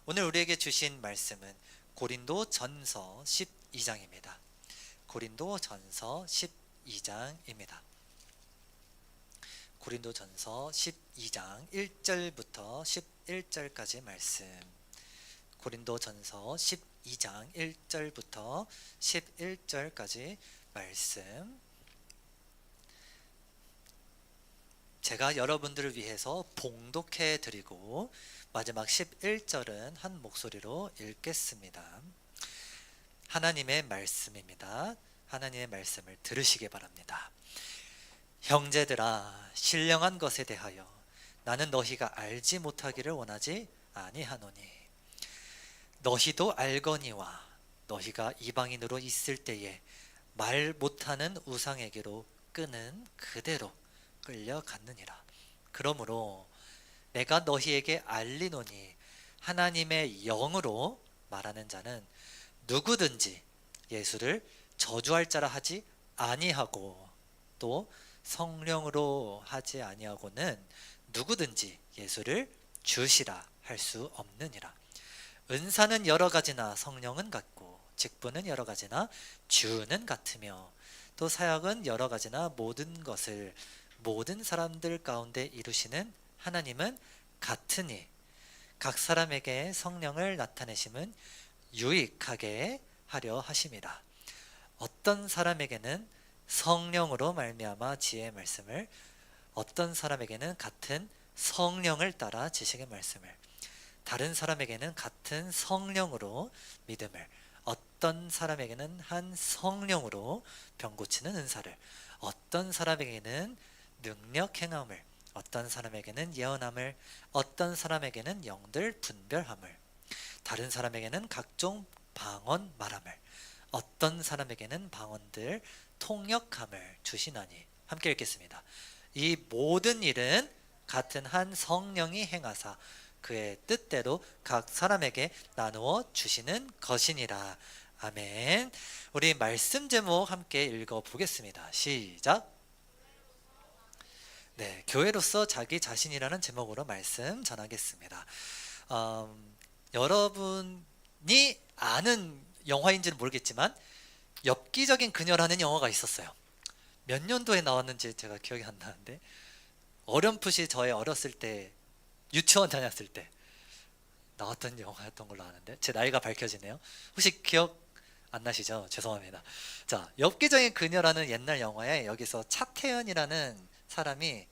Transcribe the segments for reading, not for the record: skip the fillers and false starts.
오늘 우리에게 주신 말씀은 고린도 전서 12장입니다. 고린도 전서 12장입니다. 고린도 전서 12장 1절부터 11절까지 말씀. 고린도 전서 12장 1절부터 11절까지 말씀. 제가 여러분들을 위해서 봉독해 드리고 마지막 11절은 한 목소리로 읽겠습니다. 하나님의 말씀입니다. 하나님의 말씀을 들으시기 바랍니다. 형제들아, 신령한 것에 대하여 나는 너희가 알지 못하기를 원하지 아니하노니 너희도 알거니와 너희가 이방인으로 있을 때에 말 못하는 우상에게로 끄는 그대로 끌려갔느니라. 그러므로 내가 너희에게 알리노니 하나님의 영으로 말하는 자는 누구든지 예수를 저주할 자라 하지 아니하고 또 성령으로 하지 아니하고는 누구든지 예수를 주시라 할 수 없느니라. 은사는 여러 가지나 성령은 같고 직분은 여러 가지나 주는 같으며 또 사역은 여러 가지나 모든 것을 모든 사람들 가운데 이루시는 하나님은 같으니 각 사람에게 성령을 나타내심은 유익하게 하려 하심이라. 어떤 사람에게는 성령으로 말미암아 지혜의 말씀을, 어떤 사람에게는 같은 성령을 따라 지식의 말씀을, 다른 사람에게는 같은 성령으로 믿음을, 어떤 사람에게는 한 성령으로 병 고치는 은사를, 어떤 사람에게는 능력 행함을, 어떤 사람에게는 예언함을, 어떤 사람에게는 영들 분별함을, 다른 사람에게는 각종 방언 말함을, 어떤 사람에게는 방언들 통역함을 주시나니. 함께 읽겠습니다. 이 모든 일은 같은 한 성령이 행하사 그의 뜻대로 각 사람에게 나누어 주시는 것이니라. 아멘. 우리 말씀 제목 함께 읽어보겠습니다. 시작. 네, 교회로서 자기 자신이라는 제목으로 말씀 전하겠습니다. 여러분이 아는 영화인지는 모르겠지만 엽기적인 그녀라는 영화가 있었어요. 몇 년도에 나왔는지 제가 기억이 안 나는데 어렴풋이 저의 어렸을 때 유치원 다녔을 때 나왔던 영화였던 걸로 아는데 제 나이가 밝혀지네요. 혹시 기억 안 나시죠? 죄송합니다. 자, 엽기적인 그녀라는 옛날 영화에 여기서 차태현이라는 사람이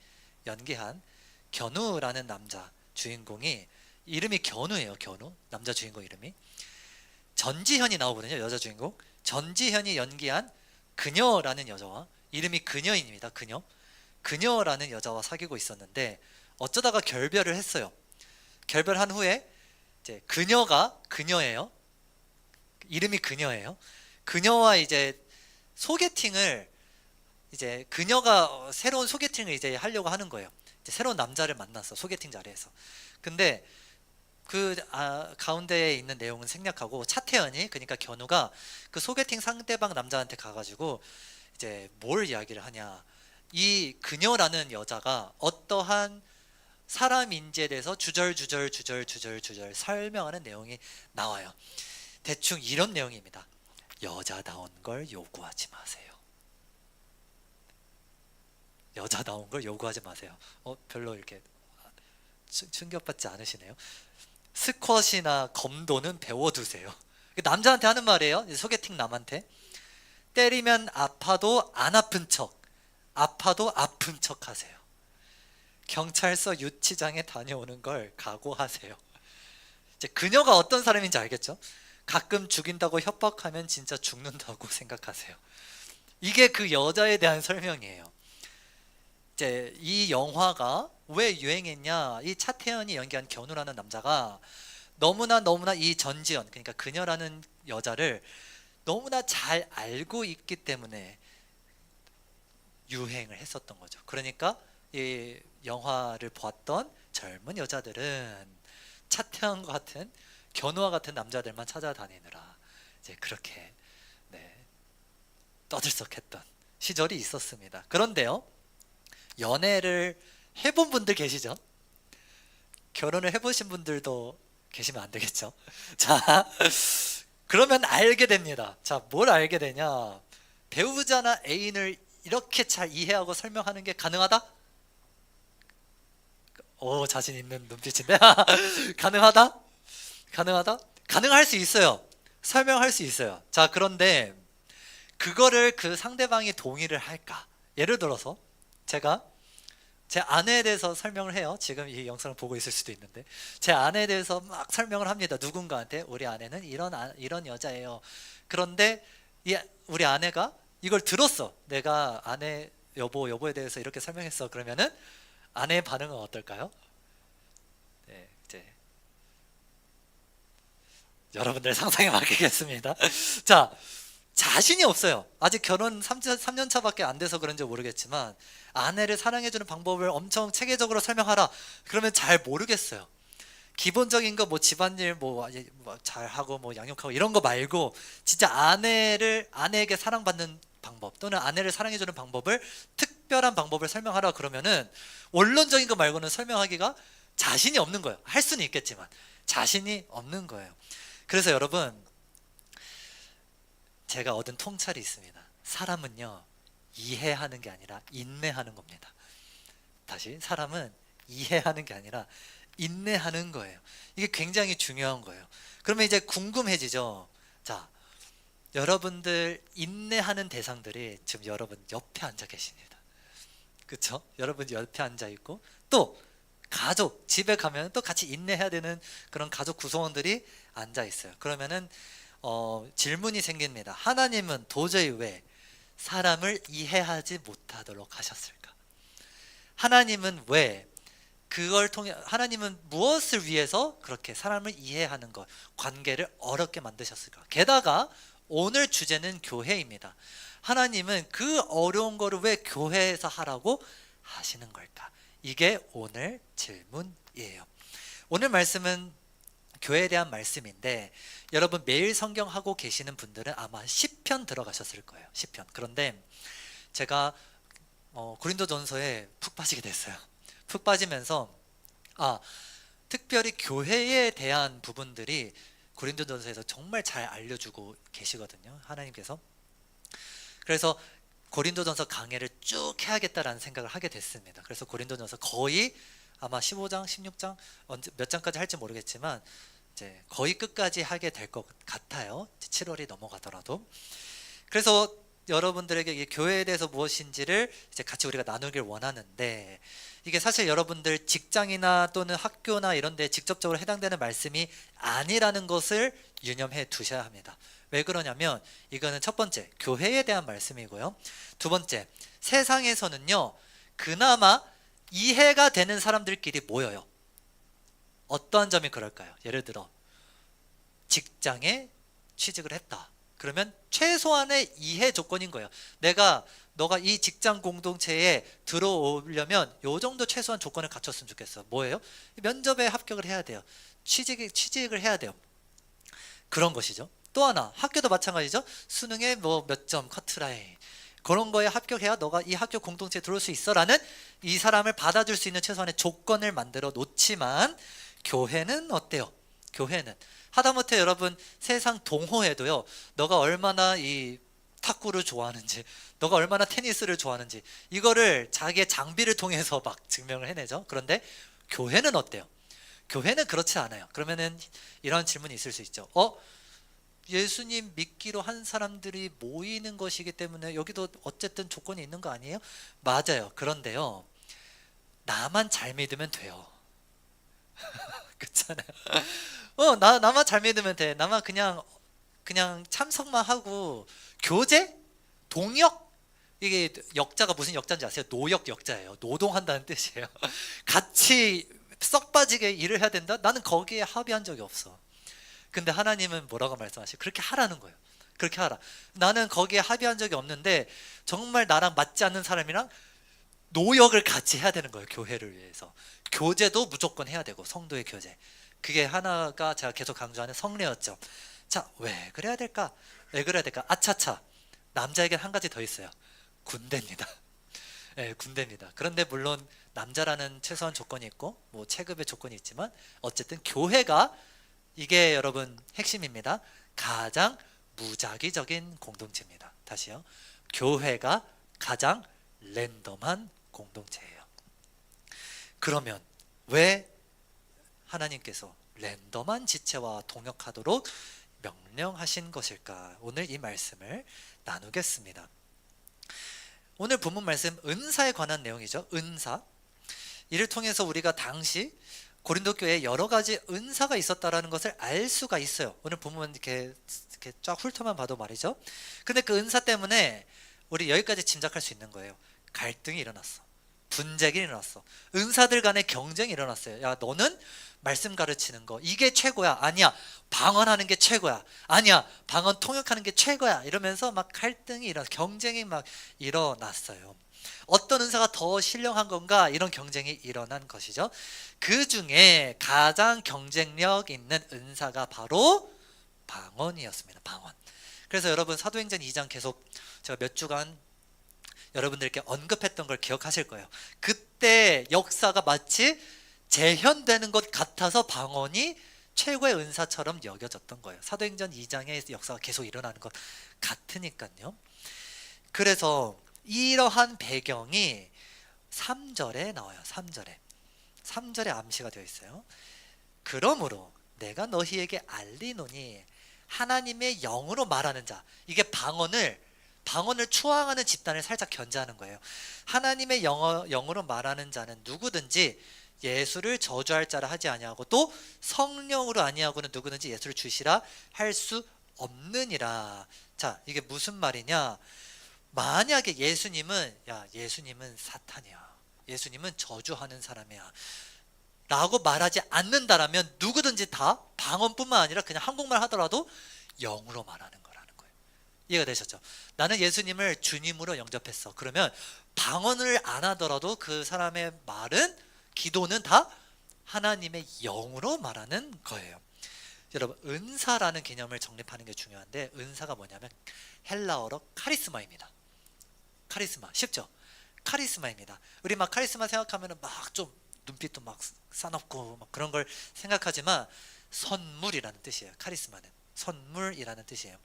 연기한 견우라는 남자 주인공이, 이름이 견우예요. 견우, 남자 주인공 이름이. 전지현이 나오거든요. 여자 주인공 전지현이 연기한 그녀라는 여자와, 이름이 그녀입니다. 그녀라는 여자와 사귀고 있었는데 어쩌다가 결별을 했어요. 결별한 후에 이제 그녀예요. 이름이 그녀예요. 그녀와 이제 소개팅을, 이제 그녀가 새로운 소개팅을 이제 하려고 하는 거예요. 이제 새로운 남자를 만났어, 소개팅 자리에서. 근데 그 가운데에 있는 내용은 생략하고 차태현이, 그러니까 견우가 그 소개팅 상대방 남자한테 가가지고 이제 뭘 이야기를 하냐, 이 그녀라는 여자가 어떠한 사람인지에 대해서 주절주절 설명하는 내용이 나와요. 대충 이런 내용입니다. 여자다운 걸 요구하지 마세요. 여자다운 걸 요구하지 마세요. 별로 이렇게 충격받지 않으시네요. 스쿼시나 검도는 배워두세요. 남자한테 하는 말이에요. 소개팅 남한테. 때리면 아파도 안 아픈 척, 아파도 아픈 척 하세요. 경찰서 유치장에 다녀오는 걸 각오하세요. 이제 그녀가 어떤 사람인지 알겠죠? 가끔 죽인다고 협박하면 진짜 죽는다고 생각하세요. 이게 그 여자에 대한 설명이에요. 이제 이 영화가 왜 유행했냐, 이 차태현이 연기한 견우라는 남자가 너무나 이 전지현, 그러니까 그녀라는 여자를 너무나 잘 알고 있기 때문에 유행을 했었던 거죠. 그러니까 이 영화를 보았던 젊은 여자들은 차태현과 같은, 견우와 같은 남자들만 찾아다니느라 이제 그렇게 떠들썩했던 시절이 있었습니다. 그런데요, 연애를 해본 분들 계시죠? 결혼을 해보신 분들도 계시면 안 되겠죠. 자, 그러면 알게 됩니다. 자, 뭘 알게 되냐? 배우자나 애인을 이렇게 잘 이해하고 설명하는 게 가능하다? 오, 자신 있는 눈빛인데. 가능하다? 가능하다? 가능할 수 있어요. 설명할 수 있어요. 자, 그런데 그거를 그 상대방이 동의를 할까? 예를 들어서 제가 제 아내에 대해서 설명을 해요. 지금 이 영상을 보고 있을 수도 있는데 제 아내에 대해서 막 설명을 합니다. 누군가한테 우리 아내는 이런 여자예요. 그런데 우리 아내가 이걸 들었어. 내가 아내 여보에 대해서 이렇게 설명했어. 그러면은 아내의 반응은 어떨까요? 네, 이제 여러분들 상상에 맡기겠습니다. 자, 자신이 없어요. 아직 결혼 3년 차밖에 안 돼서 그런지 모르겠지만 아내를 사랑해주는 방법을 엄청 체계적으로 설명하라. 그러면 잘 모르겠어요. 기본적인 거 뭐 집안일 뭐 잘하고 뭐 양육하고 이런 거 말고 진짜 아내에게 사랑받는 방법 또는 아내를 사랑해주는 방법을 특별한 방법을 설명하라 그러면은 원론적인 거 말고는 설명하기가 자신이 없는 거예요. 할 수는 있겠지만 자신이 없는 거예요. 그래서 여러분 제가 얻은 통찰이 있습니다. 사람은요 이해하는 게 아니라 인내하는 겁니다. 다시 사람은 이해하는 게 아니라 인내하는 거예요. 이게 굉장히 중요한 거예요. 그러면 이제 궁금해지죠. 자, 여러분들 인내하는 대상들이 지금 여러분 옆에 앉아 계십니다. 그렇죠? 여러분 옆에 앉아 있고 또 가족 집에 가면 또 같이 인내해야 되는 그런 가족 구성원들이 앉아 있어요. 그러면은 질문이 생깁니다. 하나님은 도저히 왜 사람을 이해하지 못하도록 하셨을까? 하나님은 왜 그걸 통해 하나님은 무엇을 위해서 그렇게 사람을 이해하는 것, 관계를 어렵게 만드셨을까? 게다가 오늘 주제는 교회입니다. 하나님은 그 어려운 거를 왜 교회에서 하라고 하시는 걸까? 이게 오늘 질문이에요. 오늘 말씀은 교회에 대한 말씀인데 여러분 매일 성경 하고 계시는 분들은 아마 시편 들어가셨을 거예요. 시편. 그런데 제가 고린도전서에 푹 빠지게 됐어요. 푹 빠지면서 특별히 교회에 대한 부분들이 고린도전서에서 정말 잘 알려주고 계시거든요. 하나님께서. 그래서 고린도전서 강해를 쭉 해야겠다라는 생각을 하게 됐습니다. 그래서 고린도전서 거의 아마 15장, 16장 몇 장까지 할지 모르겠지만 이제 거의 끝까지 하게 될 것 같아요. 7월이 넘어가더라도. 그래서 여러분들에게 이 교회에 대해서 무엇인지를 이제 같이 우리가 나누길 원하는데 이게 사실 여러분들 직장이나 또는 학교나 이런 데 직접적으로 해당되는 말씀이 아니라는 것을 유념해 두셔야 합니다. 왜 그러냐면 이거는 첫 번째 교회에 대한 말씀이고요. 두 번째 세상에서는요 그나마 이해가 되는 사람들끼리 모여요. 어떠한 점이 그럴까요? 예를 들어 직장에 취직을 했다. 그러면 최소한의 이해 조건인 거예요. 너가 이 직장 공동체에 들어오려면 요 정도 최소한 조건을 갖췄으면 좋겠어. 뭐예요? 면접에 합격을 해야 돼요. 취직을 해야 돼요. 그런 것이죠. 또 하나 학교도 마찬가지죠. 수능에 뭐 몇 점 커트라인 그런 거에 합격해야 너가 이 학교 공동체에 들어올 수 있어라는 이 사람을 받아줄 수 있는 최소한의 조건을 만들어 놓지만 교회는 어때요? 교회는 하다못해 여러분 세상 동호회도요 너가 얼마나 이 탁구를 좋아하는지 너가 얼마나 테니스를 좋아하는지 이거를 자기의 장비를 통해서 막 증명을 해내죠. 그런데 교회는 어때요? 교회는 그렇지 않아요. 그러면은 이런 질문이 있을 수 있죠. 예수님 믿기로 한 사람들이 모이는 것이기 때문에 여기도 어쨌든 조건이 있는 거 아니에요? 맞아요. 그런데요 나만 잘 믿으면 돼요. 그렇잖아요. 나만 잘 믿으면 돼. 나만 그냥 참석만 하고 교제? 동역? 이게 역자가 무슨 역자인지 아세요? 노역 역자예요. 노동한다는 뜻이에요. 같이 썩 빠지게 일을 해야 된다? 나는 거기에 합의한 적이 없어. 근데 하나님은 뭐라고 말씀하시죠? 그렇게 하라는 거예요. 그렇게 하라. 나는 거기에 합의한 적이 없는데 정말 나랑 맞지 않는 사람이랑 노역을 같이 해야 되는 거예요. 교회를 위해서. 교제도 무조건 해야 되고 성도의 교제. 그게 하나가 제가 계속 강조하는 성례였죠. 자, 왜 그래야 될까? 왜 그래야 될까? 아차차. 남자에겐 한 가지 더 있어요. 군대입니다. 네, 군대입니다. 그런데 물론 남자라는 최소한 조건이 있고 뭐 체급의 조건이 있지만 어쨌든 교회가 이게 여러분 핵심입니다. 가장 무작위적인 공동체입니다. 다시요. 교회가 가장 랜덤한 공동체예요. 그러면 왜 하나님께서 랜덤한 지체와 동역하도록 명령하신 것일까? 오늘 이 말씀을 나누겠습니다. 오늘 본문 말씀 은사에 관한 내용이죠. 은사. 이를 통해서 우리가 당시 고린도 교회에 여러 가지 은사가 있었다라는 것을 알 수가 있어요. 오늘 본문 이렇게 쫙 훑어만 봐도 말이죠. 근데 그 은사 때문에 우리 여기까지 짐작할 수 있는 거예요. 갈등이 일어났어. 분쟁이 일어났어. 은사들 간의 경쟁이 일어났어요. 야, 너는 말씀 가르치는 거 이게 최고야. 아니야, 방언하는 게 최고야. 아니야, 방언 통역하는 게 최고야. 이러면서 막 갈등이 경쟁이 막 일어났어요. 어떤 은사가 더 신령한 건가, 이런 경쟁이 일어난 것이죠. 그 중에 가장 경쟁력 있는 은사가 바로 방언이었습니다. 방언. 그래서 여러분 사도행전 2장 계속 제가 몇 주간 여러분들께 언급했던 걸 기억하실 거예요. 그때 역사가 마치 재현되는 것 같아서 방언이 최고의 은사처럼 여겨졌던 거예요. 사도행전 2장의 역사가 계속 일어나는 것 같으니까요. 그래서 이러한 배경이 3절에 나와요. 3절에 암시가 되어 있어요. 그러므로 내가 너희에게 알리노니 하나님의 영으로 말하는 자. 이게 방언을 추앙하는 집단을 살짝 견제하는 거예요. 하나님의 영으로 말하는 자는 누구든지 예수를 저주할 자라 하지 아니하고 또 성령으로 아니하고는 누구든지 예수를 주시라 할 수 없느니라. 자, 이게 무슨 말이냐? 만약에 예수님은 사탄이야, 예수님은 저주하는 사람이야 라고 말하지 않는다라면 누구든지 다 방언뿐만 아니라 그냥 한국말 하더라도 영으로 말하는 거라는 거예요. 이해가 되셨죠? 나는 예수님을 주님으로 영접했어. 그러면 방언을 안 하더라도 그 사람의 말은, 기도는 다 하나님의 영으로 말하는 거예요. 여러분, 은사라는 개념을 정립하는 게 중요한데, 은사가 뭐냐면 헬라어로 카리스마입니다. 카리스마 쉽죠? 카리스마입니다. 우리 막 카리스마 생각하면 막 좀 눈빛도 막 싸납고 막 그런 걸 생각하지만 선물이라는 뜻이에요. 카리스마는 선물이라는 뜻이에요.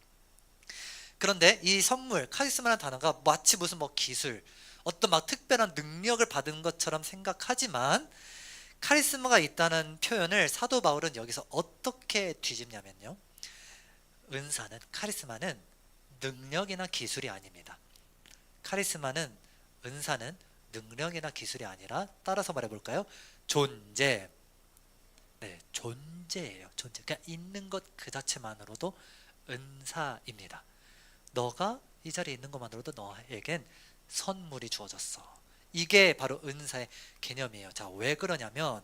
그런데 이 선물, 카리스마라는 단어가 마치 무슨 뭐 기술, 어떤 막 특별한 능력을 받은 것처럼 생각하지만, 카리스마가 있다는 표현을 사도 바울은 여기서 어떻게 뒤집냐면요, 카리스마는 능력이나 기술이 아닙니다. 은사는 능력이나 기술이 아니라, 따라서 말해볼까요? 존재. 네, 존재예요. 존재. 그냥 있는 것 그 자체만으로도 은사입니다. 너가 이 자리에 있는 것만으로도 너에겐 선물이 주어졌어. 이게 바로 은사의 개념이에요. 자, 왜 그러냐면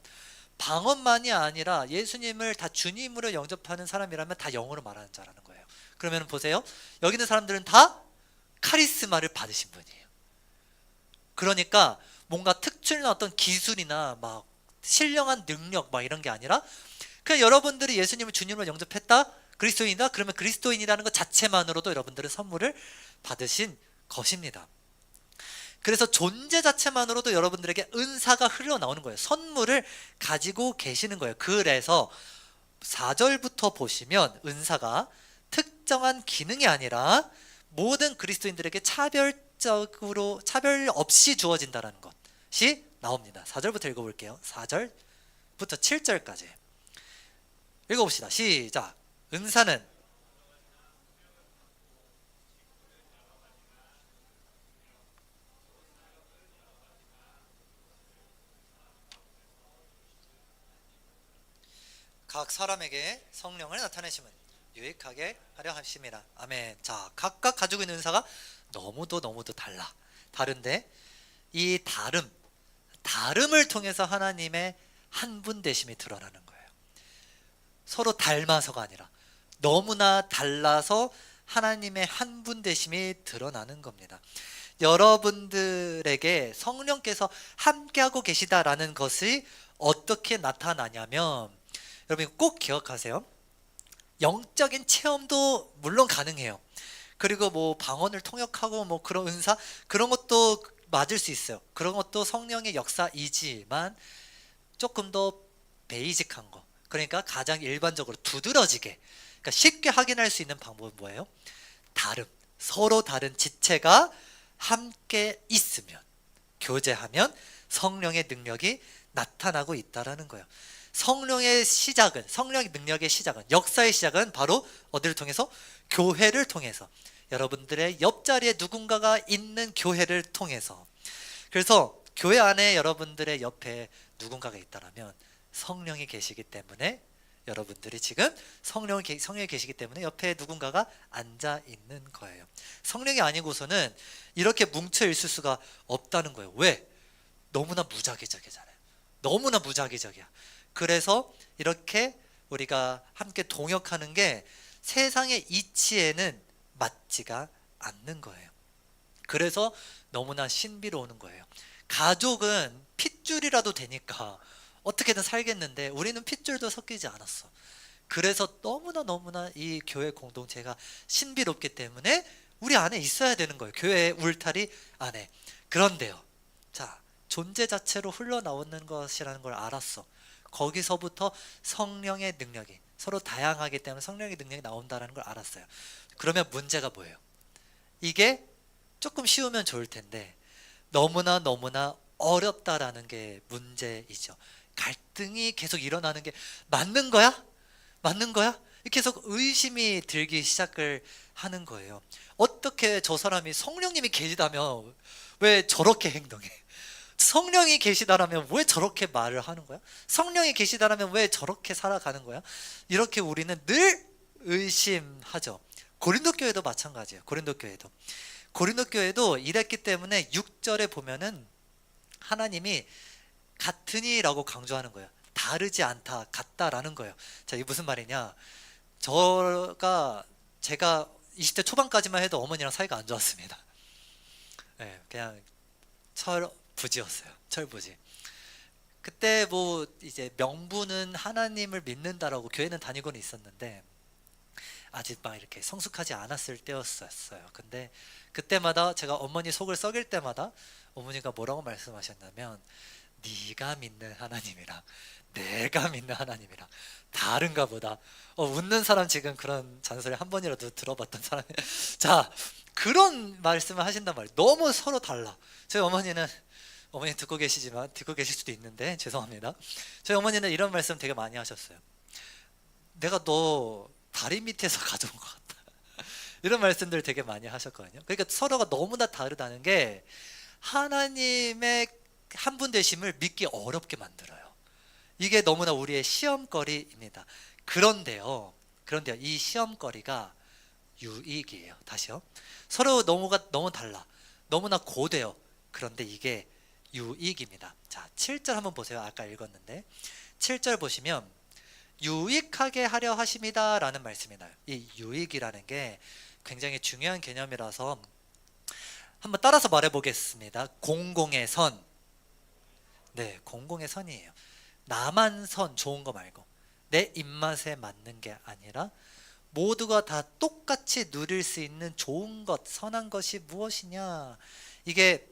방언만이 아니라 예수님을 다 주님으로 영접하는 사람이라면 다 영어로 말하는 자라는 거예요. 그러면 보세요. 여기 있는 사람들은 다 카리스마를 받으신 분이에요. 그러니까 뭔가 특출난 어떤 기술이나 막 신령한 능력 막 이런 게 아니라, 그냥 여러분들이 예수님을 주님으로 영접했다, 그리스도인이다, 그러면 그리스도인이라는 것 자체만으로도 여러분들은 선물을 받으신 것입니다. 그래서 존재 자체만으로도 여러분들에게 은사가 흘러나오는 거예요. 선물을 가지고 계시는 거예요. 그래서 4절부터 보시면 은사가 특정한 기능이 아니라 모든 그리스도인들에게 차별 없이 주어진다는 것이 나옵니다. 4절부터 읽어볼게요. 4절부터 7절까지 읽어봅시다. 시작. 은사는 각 사람에게 성령을 나타내심은 유익하게 하려 하심이라. 아멘. 자, 각각 가지고 있는 은사가 너무도 다른데, 이 다름을 통해서 하나님의 한 분 되심이 드러나는 거예요. 서로 닮아서가 아니라 너무나 달라서 하나님의 한 분 되심이 드러나는 겁니다. 여러분들에게 성령께서 함께하고 계시다라는 것이 어떻게 나타나냐면, 여러분 꼭 기억하세요. 영적인 체험도 물론 가능해요. 그리고 뭐 방언을 통역하고 뭐 그런 은사, 그런 것도 맞을 수 있어요. 그런 것도 성령의 역사이지만 조금 더 베이직한 거, 그러니까 가장 일반적으로 두드러지게, 그러니까 쉽게 확인할 수 있는 방법은 뭐예요? 다름, 서로 다른 지체가 함께 있으면, 교제하면 성령의 능력이 나타나고 있다라는 거예요. 성령의 시작은, 성령의 능력의 시작은, 역사의 시작은 바로 어디를 통해서? 교회를 통해서, 여러분들의 옆자리에 누군가가 있는 교회를 통해서. 그래서 교회 안에 여러분들의 옆에 누군가가 있다라면 성령이 계시기 때문에, 여러분들이 지금 성령이 계시기 때문에 옆에 누군가가 앉아 있는 거예요. 성령이 아니고서는 이렇게 뭉쳐 있을 수가 없다는 거예요. 왜? 너무나 무작위적이잖아요. 너무나 무작위적이야. 그래서 이렇게 우리가 함께 동역하는 게 세상의 이치에는 맞지가 않는 거예요. 그래서 너무나 신비로운 거예요. 가족은 핏줄이라도 되니까 어떻게든 살겠는데 우리는 핏줄도 섞이지 않았어. 그래서 너무나 이 교회 공동체가 신비롭기 때문에 우리 안에 있어야 되는 거예요. 교회의 울타리 안에. 그런데요, 자, 존재 자체로 흘러나오는 것이라는 걸 알았어. 거기서부터 성령의 능력이, 서로 다양하기 때문에 성령의 능력이 나온다는 걸 알았어요. 그러면 문제가 뭐예요? 이게 조금 쉬우면 좋을 텐데 너무나 어렵다라는 게 문제이죠. 갈등이 계속 일어나는 게 맞는 거야? 맞는 거야? 계속 의심이 들기 시작을 하는 거예요. 어떻게 저 사람이 성령님이 계시다면 왜 저렇게 행동해? 성령이 계시다라면 왜 저렇게 말을 하는 거야? 성령이 계시다라면 왜 저렇게 살아가는 거야? 이렇게 우리는 늘 의심하죠. 고린도 교회도 마찬가지예요. 고린도 교회도 이랬기 때문에 6절에 보면은 하나님이 같으니라고 강조하는 거예요. 다르지 않다, 같다라는 거예요. 자, 이게 무슨 말이냐? 제가 20대 초반까지만 해도 어머니랑 사이가 안 좋았습니다. 네, 그냥 철부지. 그때 뭐 이제 명분은 하나님을 믿는다라고 교회는 다니고는 있었는데 아직 막 이렇게 성숙하지 않았을 때였어요. 근데 그때마다 제가 어머니 속을 썩일 때마다 어머니가 뭐라고 말씀하셨냐면, 네가 믿는 하나님이랑 내가 믿는 하나님이랑 다른가 보다. 웃는 사람 지금 그런 잔소리 한 번이라도 들어봤던 사람이 자, 그런 말씀을 하신단 말이에요. 너무 서로 달라. 저희 어머니는, 어머니 듣고 계실 수도 있는데 죄송합니다. 저희 어머니는 이런 말씀 되게 많이 하셨어요. 내가 너 다리 밑에서 가져온 것 같다. 이런 말씀들 되게 많이 하셨거든요. 그러니까 서로가 너무나 다르다는 게 하나님의 한 분 되심을 믿기 어렵게 만들어요. 이게 너무나 우리의 시험거리입니다. 그런데요, 이 시험거리가 유익이에요. 다시요. 서로 너무 달라. 너무나 고돼요. 그런데 이게 유익입니다. 자, 7절 한번 보세요. 아까 읽었는데 7절 보시면 유익하게 하려 하심이다 라는 말씀이 나요. 이 유익이라는 게 굉장히 중요한 개념이라서 한번 따라서 말해 보겠습니다. 공공의 선. 네, 공공의 선이에요. 나만 좋은 거 말고 내 입맛에 맞는 게 아니라 모두가 다 똑같이 누릴 수 있는 좋은 것, 선한 것이 무엇이냐? 이게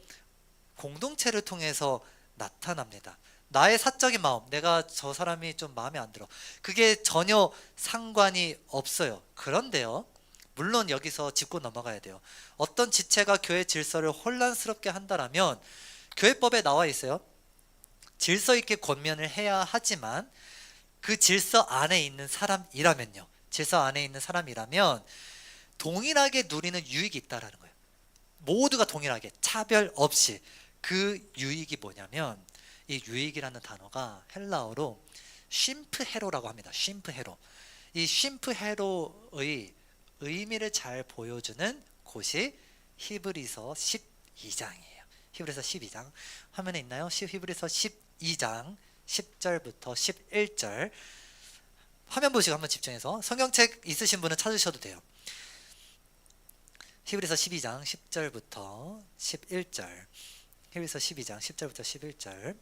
공동체를 통해서 나타납니다. 나의 사적인 마음, 내가 저 사람이 좀 마음에 안 들어. 그게 전혀 상관이 없어요. 그런데요, 물론 여기서 짚고 넘어가야 돼요. 어떤 지체가 교회 질서를 혼란스럽게 한다라면 교회법에 나와 있어요. 질서 있게 권면을 해야 하지만 그 질서 안에 있는 사람이라면요, 동일하게 누리는 유익이 있다라는 거예요. 모두가 동일하게 차별 없이. 그 유익이 뭐냐면, 이 유익이라는 단어가 헬라어로 쉼프헤로라고 합니다. 쉼프헤로. 이 쉼프헤로의 의미를 잘 보여주는 곳이 히브리서 12장이에요. 히브리서 12장 화면에 있나요? 히브리서 12장 10절부터 11절 화면 보시고 한번 집중해서, 성경책 있으신 분은 찾으셔도 돼요. 히브리서 12장 10절부터 11절. 히브리서 12장 10절부터 11절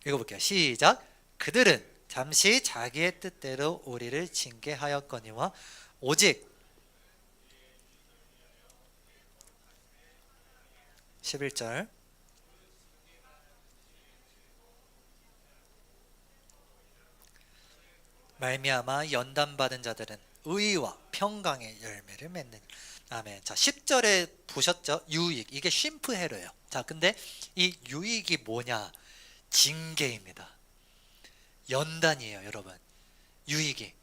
읽어볼게요. 시작. 그들은 잠시 자기의 뜻대로 우리를 징계하였거니와 오직 11절 말미암아 연단받은 자들은 의와 평강의 열매를 맺는. 아멘. 자, 10절에 보셨죠? 유익. 이게 쉼프헤르예요. 자, 근데 이 유익이 뭐냐? 징계입니다. 연단이에요, 여러분. 유익이.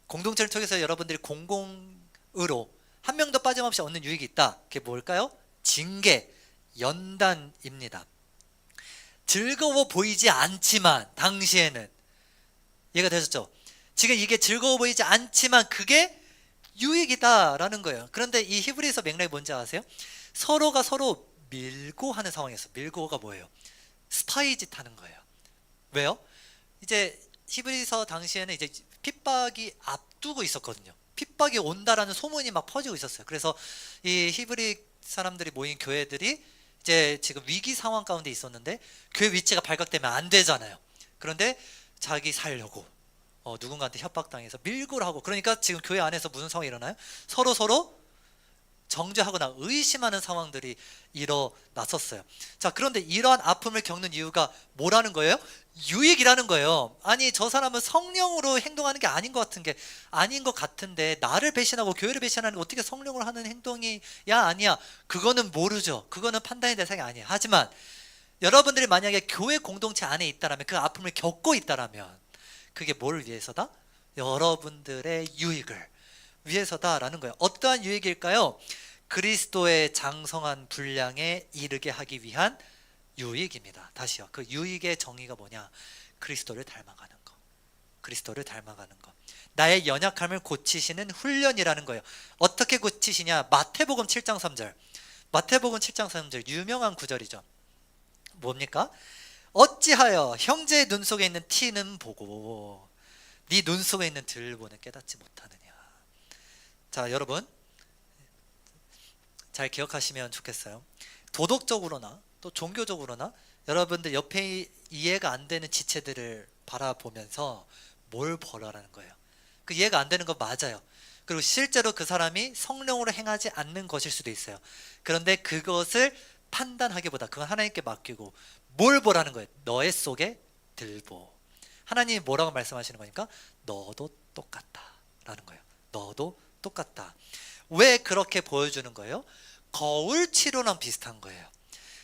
공동체를 통해서 여러분들이 공공으로 한 명도 빠짐없이 얻는 유익이 있다. 그게 뭘까요? 징계, 연단입니다. 즐거워 보이지 않지만 당시에는, 이해가 되셨죠? 지금 이게 즐거워 보이지 않지만 그게 유익이다라는 거예요. 그런데 이 히브리서 맥락이 뭔지 아세요? 서로가 서로 밀고 하는 상황이었어요. 밀고가 뭐예요? 스파이짓 하는 거예요. 왜요? 이제 히브리서 당시에는 이제 핍박이 앞두고 있었거든요. 핍박이 온다라는 소문이 막 퍼지고 있었어요. 그래서 이 히브리 사람들이 모인 교회들이 이제 지금 위기 상황 가운데 있었는데 교회 위치가 발각되면 안 되잖아요. 그런데 자기 살려고 누군가한테 협박당해서 밀고를 하고, 그러니까 지금 교회 안에서 무슨 상황이 일어나요? 서로 정죄하거나 의심하는 상황들이 일어났었어요. 자, 그런데 이러한 아픔을 겪는 이유가 뭐라는 거예요? 유익이라는 거예요. 아니, 저 사람은 성령으로 행동하는 게 아닌 것 같은 게 아닌 것 같은데 나를 배신하고 교회를 배신하는 게 어떻게 성령으로 하는 행동이야? 아니야. 그거는 모르죠. 그거는 판단의 대상이 아니에요. 하지만 여러분들이 만약에 교회 공동체 안에 있다라면, 그 아픔을 겪고 있다라면 그게 뭘 위해서다? 여러분들의 유익을 위해서다라는 거예요. 어떠한 유익일까요? 그리스도의 장성한 분량에 이르게 하기 위한 유익입니다. 다시요. 그 유익의 정의가 뭐냐? 그리스도를 닮아가는 거. 그리스도를 닮아가는 거. 나의 연약함을 고치시는 훈련이라는 거예요. 어떻게 고치시냐? 마태복음 7장 3절. 마태복음 7장 3절 유명한 구절이죠. 뭡니까? 어찌하여 형제의 눈 속에 있는 티는 보고 네 눈 속에 있는 들보는 깨닫지 못하느냐. 자, 여러분 잘 기억하시면 좋겠어요. 도덕적으로나 또 종교적으로나 여러분들 옆에 이해가 안 되는 지체들을 바라보면서 뭘 벌어라는 거예요. 그 이해가 안 되는 거 맞아요. 그리고 실제로 그 사람이 성령으로 행하지 않는 것일 수도 있어요. 그런데 그것을 판단하기보다 그건 하나님께 맡기고 뭘 보라는 거예요? 너의 속에 들보. 하나님이 뭐라고 말씀하시는 거니까? 너도 똑같다 라는 거예요. 너도 똑같다. 왜 그렇게 보여주는 거예요? 거울 치료랑 비슷한 거예요.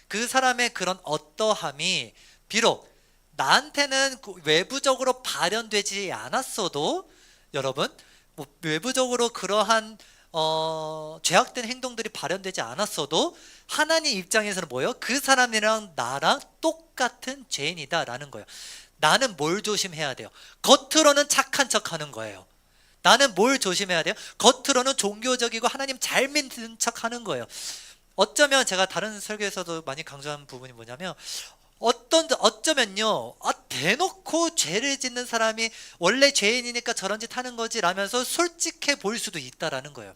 그 사람의 그런 어떠함이 비록 나한테는 외부적으로 발현되지 않았어도, 여러분, 뭐 외부적으로 그러한 죄악된 행동들이 발현되지 않았어도 하나님 입장에서는 뭐예요? 그 사람이랑 나랑 똑같은 죄인이다 라는 거예요. 나는 뭘 조심해야 돼요? 겉으로는 착한 척 하는 거예요. 나는 뭘 조심해야 돼요? 겉으로는 종교적이고 하나님 잘 믿는 척 하는 거예요. 어쩌면 제가 다른 설교에서도 많이 강조한 부분이 뭐냐면, 어쩌면요, 대놓고 죄를 짓는 사람이 원래 죄인이니까 저런 짓 하는 거지 라면서 솔직해 보일 수도 있다라는 거예요.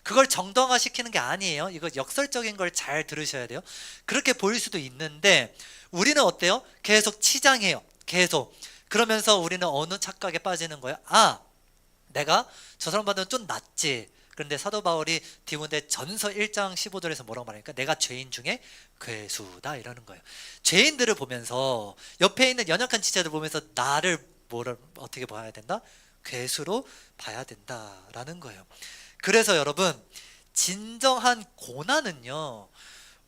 그걸 정당화 시키는 게 아니에요. 이거 역설적인 걸 잘 들으셔야 돼요. 그렇게 보일 수도 있는데 우리는 어때요? 계속 치장해요. 계속. 그러면서 우리는 어느 착각에 빠지는 거예요? 내가 저 사람보다는 좀 낫지. 그런데 사도 바울이 디모데 전서 1장 15절에서 뭐라고 말하니까 내가 죄인 중에 괴수다 이러는 거예요. 죄인들을 보면서, 옆에 있는 연약한 지체들 보면서 나를 어떻게 봐야 된다? 괴수로 봐야 된다라는 거예요. 그래서 여러분, 진정한 고난은요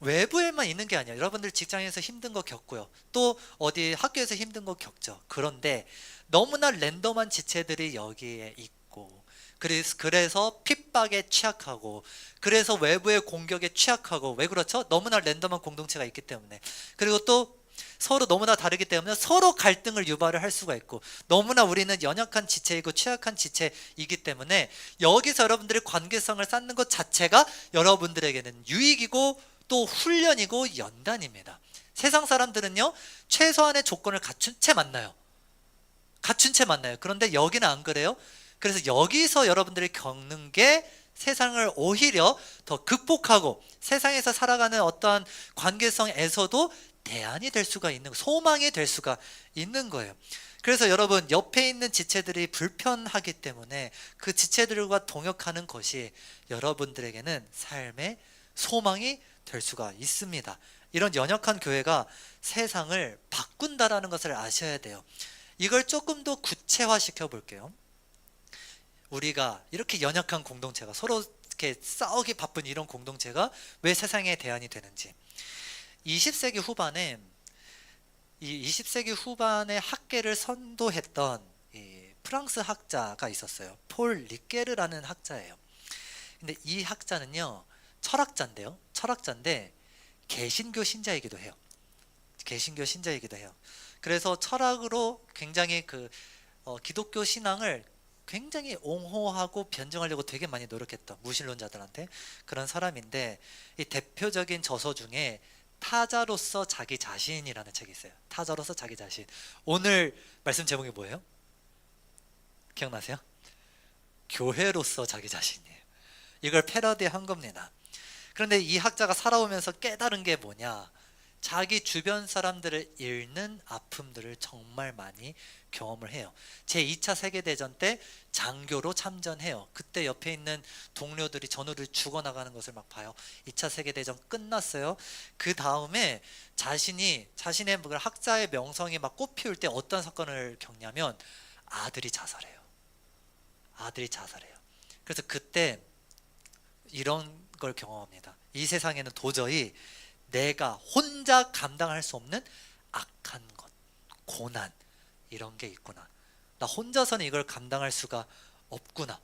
외부에만 있는 게 아니에요. 여러분들 직장에서 힘든 거 겪고요, 또 어디 학교에서 힘든 거 겪죠. 그런데 너무나 랜덤한 지체들이 여기에 있고, 그래서 핍박에 취약하고, 그래서 외부의 공격에 취약하고, 왜 그렇죠? 너무나 랜덤한 공동체가 있기 때문에. 그리고 또 서로 너무나 다르기 때문에 서로 갈등을 유발을 할 수가 있고, 너무나 우리는 연약한 지체이고 취약한 지체이기 때문에 여기서 여러분들의 관계성을 쌓는 것 자체가 여러분들에게는 유익이고 또 훈련이고 연단입니다. 세상 사람들은요 최소한의 조건을 갖춘 채 만나요. 그런데 여기는 안 그래요. 그래서 여기서 여러분들이 겪는 게 세상을 오히려 더 극복하고 세상에서 살아가는 어떠한 관계성에서도 대안이 될 수가 있는, 소망이 될 수가 있는 거예요. 그래서 여러분, 옆에 있는 지체들이 불편하기 때문에 그 지체들과 동역하는 것이 여러분들에게는 삶의 소망이 될 수가 있습니다. 이런 연약한 교회가 세상을 바꾼다라는 것을 아셔야 돼요. 이걸 조금 더 구체화 시켜 볼게요. 우리가 이렇게 연약한 공동체가 서로 이렇게 싸우기 바쁜 이런 공동체가 왜 세상에 대안이 되는지. 20세기 후반에 이 20세기 후반에 학계를 선도했던 이 프랑스 학자가 있었어요. 폴 리케르라는 학자예요. 근데 이 학자는요, 철학자인데 개신교 신자이기도 해요. 개신교 신자이기도 해요. 그래서 철학으로 굉장히 기독교 신앙을 굉장히 옹호하고 변증하려고 되게 많이 노력했던 무신론자들한테 그런 사람인데, 이 대표적인 저서 중에 타자로서 자기 자신이라는 책이 있어요. 타자로서 자기 자신. 오늘 말씀 제목이 뭐예요? 기억나세요? 교회로서 자기 자신이에요. 이걸 패러디한 겁니다. 그런데 이 학자가 살아오면서 깨달은 게 뭐냐, 자기 주변 사람들을 잃는 아픔들을 정말 많이 경험을 해요. 제2차 세계대전 때 장교로 참전해요. 그때 옆에 있는 동료들이 전우를 죽어나가는 것을 막 봐요. 2차 세계대전 끝났어요. 그 다음에 자신의 학자의 명성이 막 꽃피울 때 어떤 사건을 겪냐면 아들이 자살해요. 그래서 그때 이런 걸 경험합니다. 이 세상에는 도저히 내가 혼자 감당할 수 없는 악한 것, 고난, 이런 게 있구나. 나 혼자서는 이걸 감당할 수가 없구나.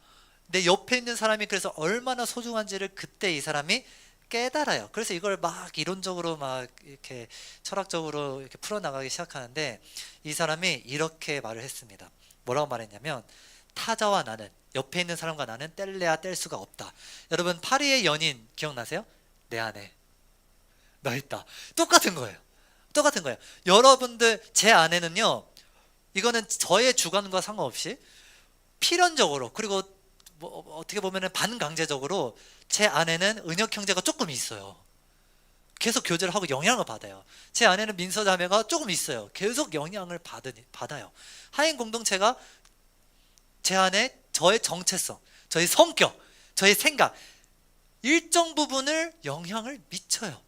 내 옆에 있는 사람이 그래서 얼마나 소중한지를 그때 이 사람이 깨달아요. 그래서 이걸 막 이론적으로 막 이렇게 철학적으로 이렇게 풀어나가기 시작하는데, 이 사람이 이렇게 말을 했습니다. 뭐라고 말했냐면, 타자와 나는, 옆에 있는 사람과 나는 뗄래야 뗄 수가 없다. 여러분, 파리의 연인 기억나세요? 내 안에 너 있다. 똑같은 거예요. 여러분들, 제 안에는요, 이거는 저의 주관과 상관없이 필연적으로, 그리고 뭐 어떻게 보면 반강제적으로 제 안에는 은혁 형제가 조금 있어요. 계속 교제를 하고 영향을 받아요. 제 안에는 민서 자매가 조금 있어요. 계속 영향을 받아요. 하인 공동체가 제 안에 저의 정체성, 저의 성격, 저의 생각, 일정 부분을 영향을 미쳐요.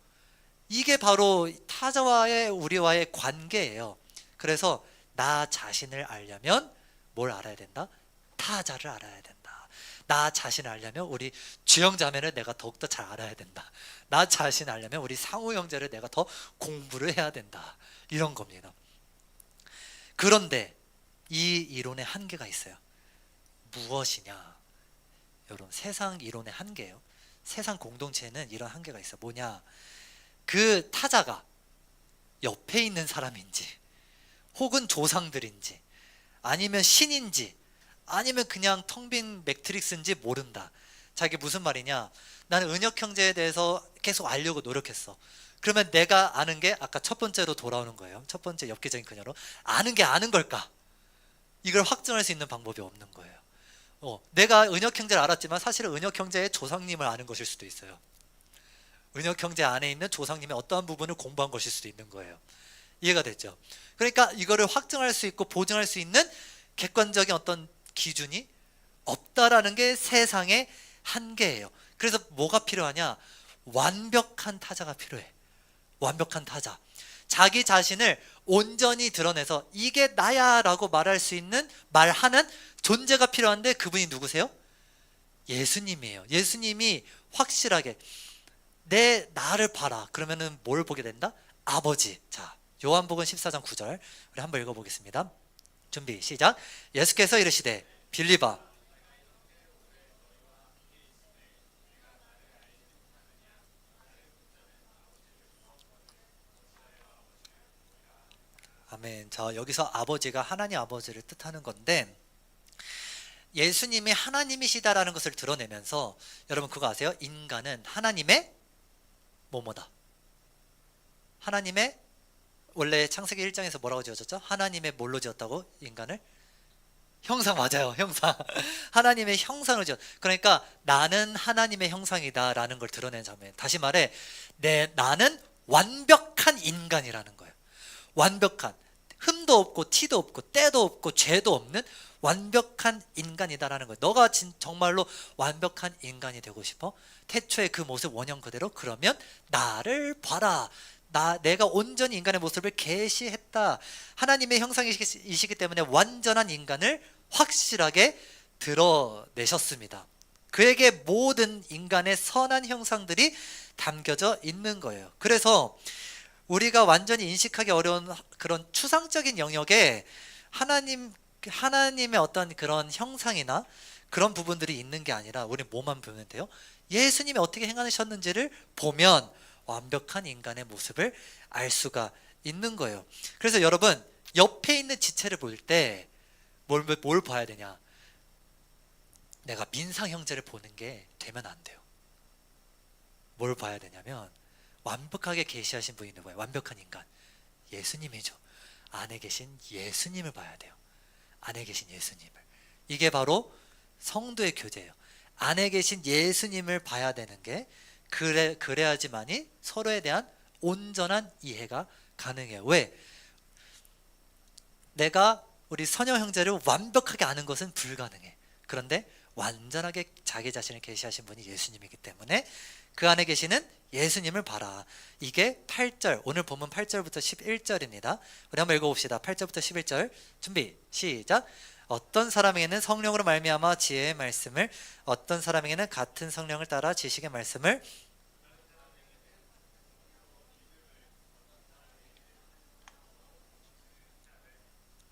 이게 바로 타자와의 우리와의 관계예요. 그래서 나 자신을 알려면 뭘 알아야 된다? 타자를 알아야 된다. 나 자신을 알려면 우리 주영 자매를 내가 더욱더 잘 알아야 된다. 나 자신을 알려면 우리 상우 형제를 내가 더 공부를 해야 된다. 이런 겁니다. 그런데 이 이론의 한계가 있어요. 무엇이냐? 여러분, 세상 이론의 한계예요. 세상 공동체에는 이런 한계가 있어요. 뭐냐? 그 타자가 옆에 있는 사람인지, 혹은 조상들인지, 아니면 신인지, 아니면 그냥 텅 빈 매트릭스인지 모른다. 자, 이게 무슨 말이냐? 나는 은혁 형제에 대해서 계속 알려고 노력했어. 그러면 내가 아는 게 아까 첫 번째로 돌아오는 거예요. 첫 번째 엽기적인 그녀로 아는 게 아는 걸까? 이걸 확증할 수 있는 방법이 없는 거예요. 내가 은혁 형제를 알았지만 사실은 은혁 형제의 조상님을 아는 것일 수도 있어요. 은혁 형제 안에 있는 조상님의 어떠한 부분을 공부한 것일 수도 있는 거예요. 이해가 됐죠? 그러니까 이거를 확증할 수 있고 보증할 수 있는 객관적인 어떤 기준이 없다라는 게 세상의 한계예요. 그래서 뭐가 필요하냐? 완벽한 타자가 필요해. 완벽한 타자. 자기 자신을 온전히 드러내서 이게 나야 라고 말하는 존재가 필요한데, 그분이 누구세요? 예수님이에요. 예수님이 확실하게 나를 봐라. 그러면은 뭘 보게 된다? 아버지. 자, 요한복음 14장 9절 우리 한번 읽어보겠습니다. 준비 시작. 예수께서 이르시되 빌리바. 아멘. 자, 여기서 아버지가 하나님 아버지를 뜻하는 건데, 예수님이 하나님이시다라는 것을 드러내면서, 여러분 그거 아세요? 인간은 하나님의 뭐뭐다. 하나님의, 원래 창세기 1장에서 뭐라고 지어졌죠? 하나님의 뭘로 지었다고? 인간을? 형상. 맞아요. 형상. 하나님의 형상을 그러니까 나는 하나님의 형상이다 라는 걸 드러내는 장면. 다시 말해, 나는 완벽한 인간이라는 거예요. 완벽한, 흠도 없고 티도 없고 때도 없고 죄도 없는 완벽한 인간이다라는 거예요. 너가 정말로 완벽한 인간이 되고 싶어? 태초의 그 모습 원형 그대로? 그러면 나를 봐라. 내가 온전히 인간의 모습을 계시했다. 하나님의 형상이시기 때문에 완전한 인간을 확실하게 드러내셨습니다. 그에게 모든 인간의 선한 형상들이 담겨져 있는 거예요. 그래서 우리가 완전히 인식하기 어려운 그런 추상적인 영역에 하나님의 어떤 그런 형상이나 그런 부분들이 있는 게 아니라 우리 뭐만 보면 돼요? 예수님이 어떻게 행하셨는지를 보면 완벽한 인간의 모습을 알 수가 있는 거예요. 그래서 여러분, 옆에 있는 지체를 볼 때 뭘 봐야 되냐? 내가 민상 형제를 보는 게 되면 안 돼요. 뭘 봐야 되냐면 완벽하게 계시하신 분이 있는 거예요. 완벽한 인간, 예수님이죠. 안에 계신 예수님을 봐야 돼요. 안에 계신 예수님을. 이게 바로 성도의 교제예요. 안에 계신 예수님을 봐야 되는 게 그래야지만이 서로에 대한 온전한 이해가 가능해요. 왜? 내가 우리 선영 형제를 완벽하게 아는 것은 불가능해. 그런데 완전하게 자기 자신을 계시하신 분이 예수님이기 때문에 그 안에 계시는 예수님을 봐라. 이게 8절, 오늘 본문 8절부터 11절입니다. 우리 한번 읽어봅시다. 8절부터 11절 준비 시작. 어떤 사람에게는 성령으로 말미암아 지혜의 말씀을, 어떤 사람에게는 같은 성령을 따라 지식의 말씀을,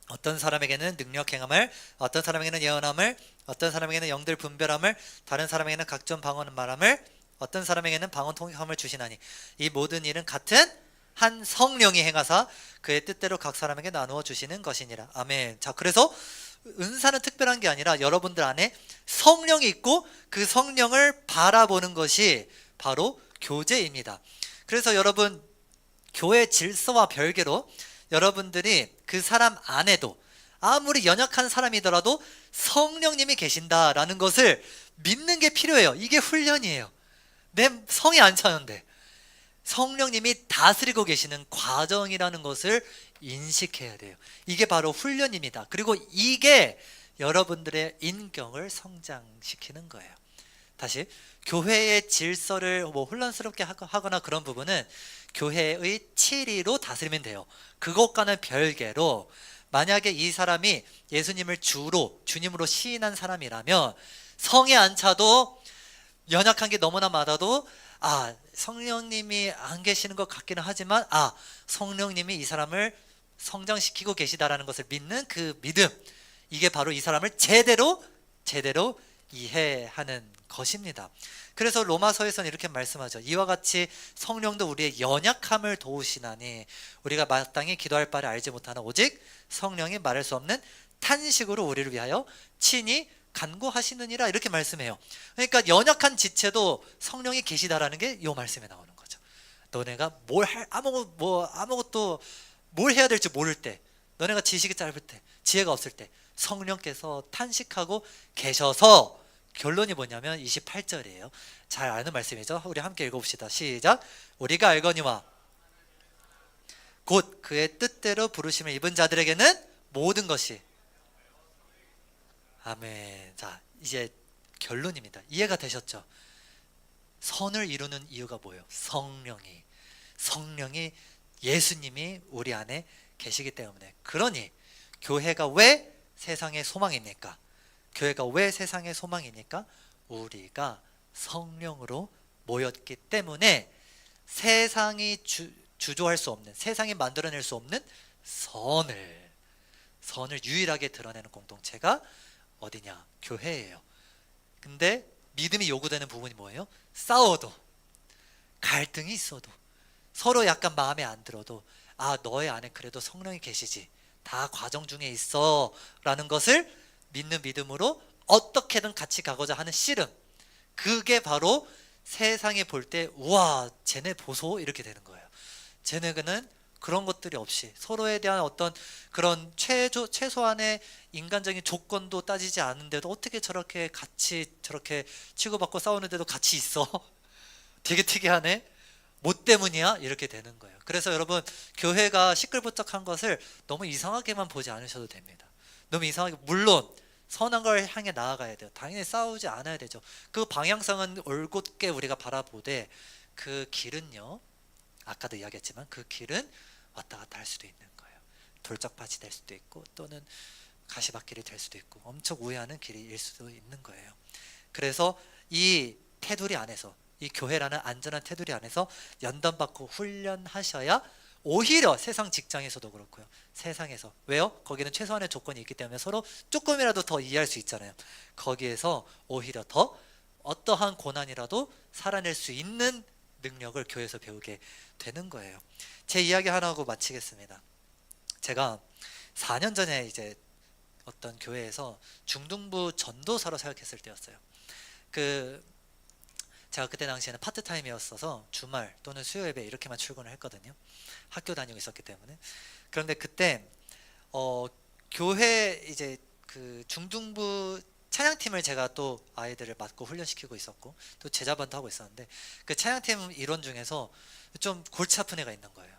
어떤 사람에게는 능력 행함을, 어떤 사람에게는 예언함을, 어떤 사람에게는 영들 분별함을, 다른 사람에게는 각종 방언 말함을, 어떤 사람에게는 방언 통역함을 주시나니 이 모든 일은 같은 한 성령이 행하사 그의 뜻대로 각 사람에게 나누어 주시는 것이니라. 아멘. 자, 그래서 은사는 특별한 게 아니라 여러분들 안에 성령이 있고 그 성령을 바라보는 것이 바로 교제입니다. 그래서 여러분, 교회 질서와 별개로 여러분들이 그 사람 안에도 아무리 연약한 사람이더라도 성령님이 계신다라는 것을 믿는 게 필요해요. 이게 훈련이에요. 내 성이 안 차는데 성령님이 다스리고 계시는 과정이라는 것을 인식해야 돼요. 이게 바로 훈련입니다. 그리고 이게 여러분들의 인격을 성장시키는 거예요. 다시, 교회의 질서를 뭐 혼란스럽게 하거나 그런 부분은 교회의 치리로 다스리면 돼요. 그것과는 별개로 만약에 이 사람이 예수님을 주님으로 시인한 사람이라면 성에 안 차도 연약한 게 너무나 많아도 성령님이 안 계시는 것 같기는 하지만 성령님이 이 사람을 성장시키고 계시다라는 것을 믿는 그 믿음, 이게 바로 이 사람을 제대로 이해하는 것입니다. 그래서 로마서에서는 이렇게 말씀하죠. 이와 같이 성령도 우리의 연약함을 도우시나니 우리가 마땅히 기도할 바를 알지 못하나 오직 성령이 말할 수 없는 탄식으로 우리를 위하여 친히 간구하시느니라, 이렇게 말씀해요. 그러니까 연약한 지체도 성령이 계시다라는 게 이 말씀에 나오는 거죠. 너네가 아무것도 뭘 해야 될지 모를 때, 너네가 지식이 짧을 때, 지혜가 없을 때 성령께서 탄식하고 계셔서, 결론이 뭐냐면 28절이에요. 잘 아는 말씀이죠. 우리 함께 읽어봅시다. 시작. 우리가 알거니와 곧 그의 뜻대로 부르심을 입은 자들에게는 모든 것이, 아멘. 자, 이제 결론입니다. 이해가 되셨죠? 선을 이루는 이유가 뭐예요? 성령이 예수님이 우리 안에 계시기 때문에. 그러니 교회가 왜 세상의 소망입니까? 교회가 왜 세상의 소망이니까 우리가 성령으로 모였기 때문에 세상이 주조할 수 없는, 세상이 만들어낼 수 없는 선을 유일하게 드러내는 공동체가 어디냐? 교회예요. 근데 믿음이 요구되는 부분이 뭐예요? 싸워도, 갈등이 있어도, 서로 약간 마음에 안 들어도 너의 안에 그래도 성령이 계시지, 다 과정 중에 있어 라는 것을 믿는 믿음으로 어떻게든 같이 가고자 하는 씨름, 그게 바로 세상에 볼 때 우와 쟤네 보소 이렇게 되는 거예요. 쟤네는 그런 것들이 없이 서로에 대한 어떤 그런 최소한의 인간적인 조건도 따지지 않는데도 어떻게 저렇게 같이 저렇게 치고받고 싸우는데도 같이 있어? 되게 특이하네. 뭐 때문이야? 이렇게 되는 거예요. 그래서 여러분, 교회가 시끌벅적한 것을 너무 이상하게만 보지 않으셔도 됩니다. 너무 이상하게, 물론 선한 걸 향해 나아가야 돼요. 당연히 싸우지 않아야 되죠. 그 방향성은 올곧게 우리가 바라보되 그 길은요, 아까도 이야기했지만 그 길은 왔다 갔다 할 수도 있는 거예요. 돌짝밭이 될 수도 있고, 또는 가시밭길이 될 수도 있고 엄청 우회하는 길일 수도 있는 거예요. 그래서 이 테두리 안에서, 이 교회라는 안전한 테두리 안에서 연단받고 훈련하셔야 오히려 세상 직장에서도 그렇고요, 세상에서, 왜요? 거기는 최소한의 조건이 있기 때문에 서로 조금이라도 더 이해할 수 있잖아요. 거기에서 오히려 더 어떠한 고난이라도 살아낼 수 있는 능력을 교회에서 배우게 되는 거예요. 제 이야기 하나 하고 마치겠습니다. 제가 4년 전에 이제 어떤 교회에서 중등부 전도사로 사역했을 때였어요. 제가 그때 당시에는 파트타임이었어서 주말 또는 수요 예배 이렇게만 출근을 했거든요. 학교 다니고 있었기 때문에. 그런데 그때 교회 이제 그 중등부 찬양팀을 제가 또 아이들을 맡고 훈련시키고 있었고 또 제자반도 하고 있었는데, 그 찬양팀 일원 중에서 좀 골치 아픈 애가 있는 거예요.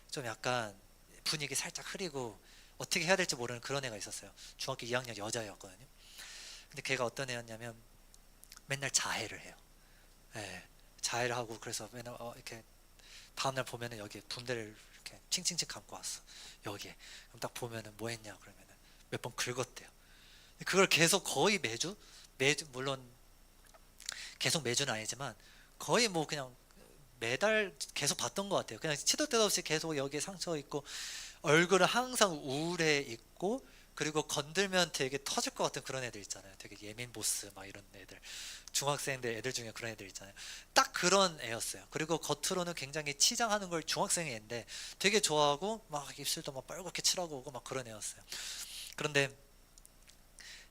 좀 약간 분위기 살짝 흐리고 어떻게 해야 될지 모르는 그런 애가 있었어요. 중학교 2학년 여자애였거든요. 근데 걔가 어떤 애였냐면 맨날 자해를 해요. 예, 자해를 하고, 그래서 맨날 이렇게 다음날 보면은 여기 붕대를 이렇게 칭칭칭 감고 왔어, 여기에. 그럼 딱 보면은 뭐 했냐 그러면은 몇 번 긁었대요. 그걸 계속 거의 매주 물론 계속 매주는 아니지만 거의 뭐 그냥 매달 계속 봤던 것 같아요. 그냥 치도 때도 없이 계속 여기에 상처 있고 얼굴은 항상 우울해 있고, 그리고 건들면 되게 터질 것 같은 그런 애들 있잖아요. 되게 예민 보스 막 이런 애들, 중학생들 애들 중에 그런 애들 있잖아요. 딱 그런 애였어요. 그리고 겉으로는 굉장히 치장하는 걸 중학생 애인데 되게 좋아하고 막 입술도 막 빨갛게 칠하고 오고 막 그런 애였어요. 그런데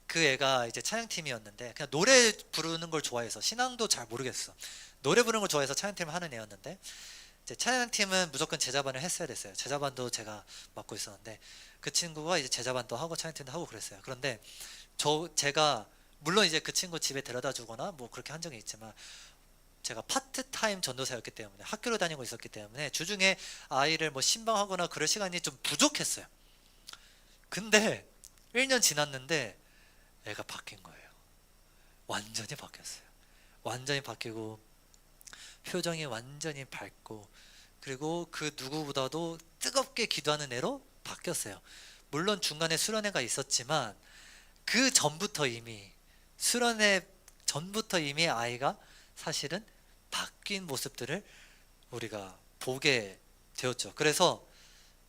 그 애가 이제 찬양팀이었는데 그냥 노래 부르는 걸 좋아해서, 신앙도 잘 모르겠어, 노래 부르는 걸 좋아해서 찬양팀을 하는 애였는데, 이제 찬양팀은 무조건 제자반을 했어야 됐어요. 제자반도 제가 맡고 있었는데 그 친구가 이제 제자반도 하고 찬양팀도 하고 그랬어요. 그런데 제가 물론 이제 그 친구 집에 데려다 주거나 뭐 그렇게 한 적이 있지만, 제가 파트타임 전도사였기 때문에, 학교를 다니고 있었기 때문에 주중에 아이를 뭐 신방하거나 그럴 시간이 좀 부족했어요. 근데 1년 지났는데 애가 바뀐 거예요. 완전히 바뀌었어요. 완전히 바뀌고 표정이 완전히 밝고, 그리고 그 누구보다도 뜨겁게 기도하는 애로 바뀌었어요. 물론 중간에 수련회가 있었지만 그 전부터 이미, 수련회 전부터 이미 아이가 사실은 바뀐 모습들을 우리가 보게 되었죠. 그래서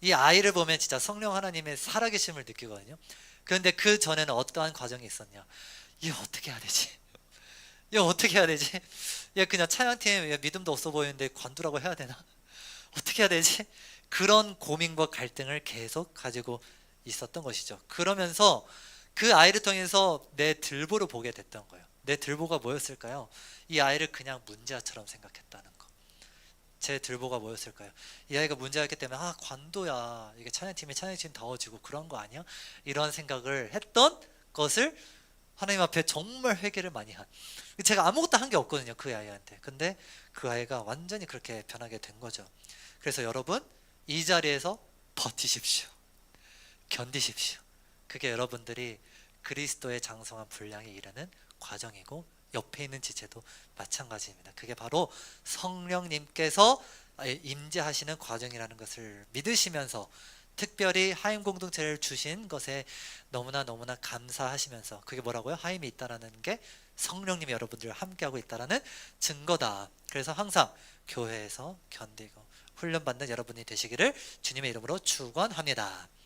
이 아이를 보면 진짜 성령 하나님의 살아계심을 느끼거든요. 그런데 그 전에는 어떠한 과정이 있었냐, 이거 어떻게 해야 되지? 이거 어떻게 해야 되지? 얘 그냥 찬양팀 얘 믿음도 없어 보이는데 관두라고 해야 되나? 어떻게 해야 되지? 그런 고민과 갈등을 계속 가지고 있었던 것이죠. 그러면서 그 아이를 통해서 내 들보를 보게 됐던 거예요. 내 들보가 뭐였을까요? 이 아이를 그냥 문제아처럼 생각했다는 거. 제 들보가 뭐였을까요? 이 아이가 문제였기 때문에 관도야, 이게 찬양팀이 더워지고 그런 거 아니야? 이런 생각을 했던 것을 하나님 앞에 정말 회개를 많이 한, 제가 아무것도 한 게 없거든요 그 아이한테. 근데 그 아이가 완전히 그렇게 변하게 된 거죠. 그래서 여러분, 이 자리에서 버티십시오. 견디십시오. 그게 여러분들이 그리스도의 장성한 분량에 이르는 과정이고, 옆에 있는 지체도 마찬가지입니다. 그게 바로 성령님께서 임재하시는 과정이라는 것을 믿으시면서, 특별히 하임 공동체를 주신 것에 너무나 감사하시면서, 그게 뭐라고요? 하임이 있다라는 게 성령님이 여러분들과 함께하고 있다라는 증거다. 그래서 항상 교회에서 견디고 훈련받는 여러분이 되시기를 주님의 이름으로 축원합니다.